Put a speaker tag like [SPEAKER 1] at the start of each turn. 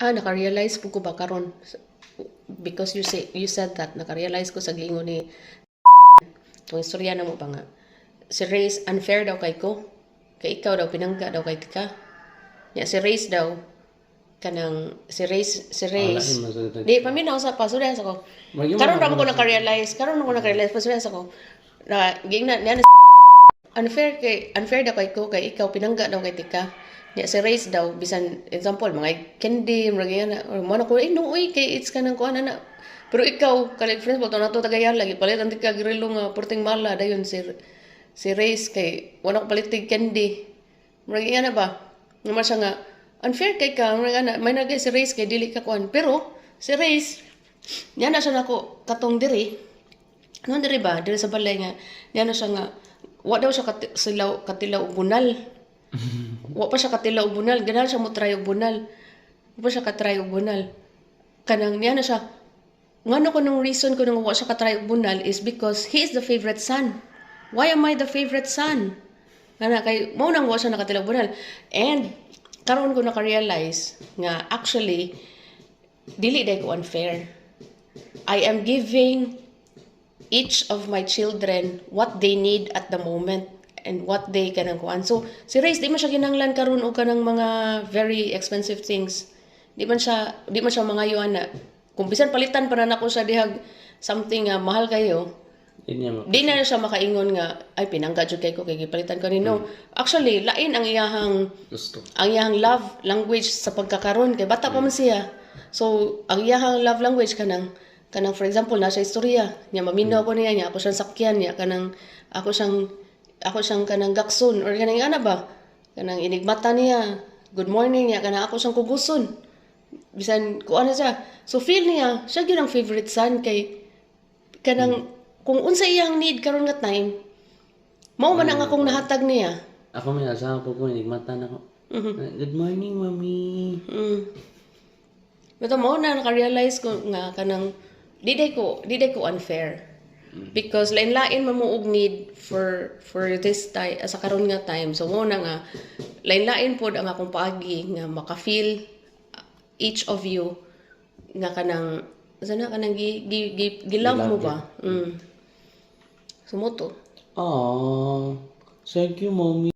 [SPEAKER 1] Naka-realize po ko ba karon because you said that naka-realize ko sa giingon ni tong istorya na mo ba nga si Race unfair daw kay ko kay ikaw daw pinangga daw kay ka ya si Race daw kanang si Race di paminaw sa pasudya sa ko karon ra mo ko naka-realize pasudya sa ko na gingna niya unfair daw kay ko kay ikaw pinangga daw kay tika ya si Race daw bisan example mga candy mga na or mo na ko no uy kay it's kanang kuan na pero ikaw kay friends mo to nato tagayan lagi palit anti ka grilo nga porting mala dayon si Race kay wala ko palit tig candy mga na ba naman siya nga unfair kay ka mga na may nagay si Race kay dili ka kuan pero si Race niya na siya nako katong diri ano diri ba diri sa balay nga niya na siya nga wa daw siya katilaw og bunal. Wa pa siya katilaw og bunal, ganahan siya mo try og bunal. Wa pa siya ka-try og bunal. Kanang niya na siya. Ngano ko nung reason ko nung wa siya ka-try og bunal is because he is the favorite son. Why am I the favorite son? Ngana kay mo nang wa siya nakatilaw og bunal. And karon ko naka-realize nga actually dili day ko unfair. I am giving each of my children what they need at the moment and what they kanang kuan. So, si Race, di man siya kinanglan karon og kanang mga very expensive things. Di man siya mga yuan na. Kung bisan palitan pa na nako sa dihag something mahal kayo, di na siya makaingon nga, ay, pinangga jud kay ko, kay gipalitan ko nino. Actually, lain ang iyahang gusto. Ang iyahang love language sa pagkakaroon, kay bata pa man siya. So, ang iyahang love language kanang for example nasa istorya niya maminaw ko niya ako siyang sakyan niya kanang ako siyang kanang gakson or kanang ana ba kanang inigmata niya good morning niya kanang ako siyang kuguson bisan ko ano siya so feel niya siya gyud ang favorite son kay kanang kung unsa iyang need karon nga time mao man ang akong nahatag niya
[SPEAKER 2] ako may asawa po ko inigmata na ko good morning mommy
[SPEAKER 1] Pero mo na naka-realize ko nga kanang di day ko unfair because lain-lain man mo og need for this time sa karon nga time so mo na nga lain-lain pod ang akong paagi nga maka-feel each of you nga kanang sana kanang gilove mo ba so mo to
[SPEAKER 2] thank you mommy.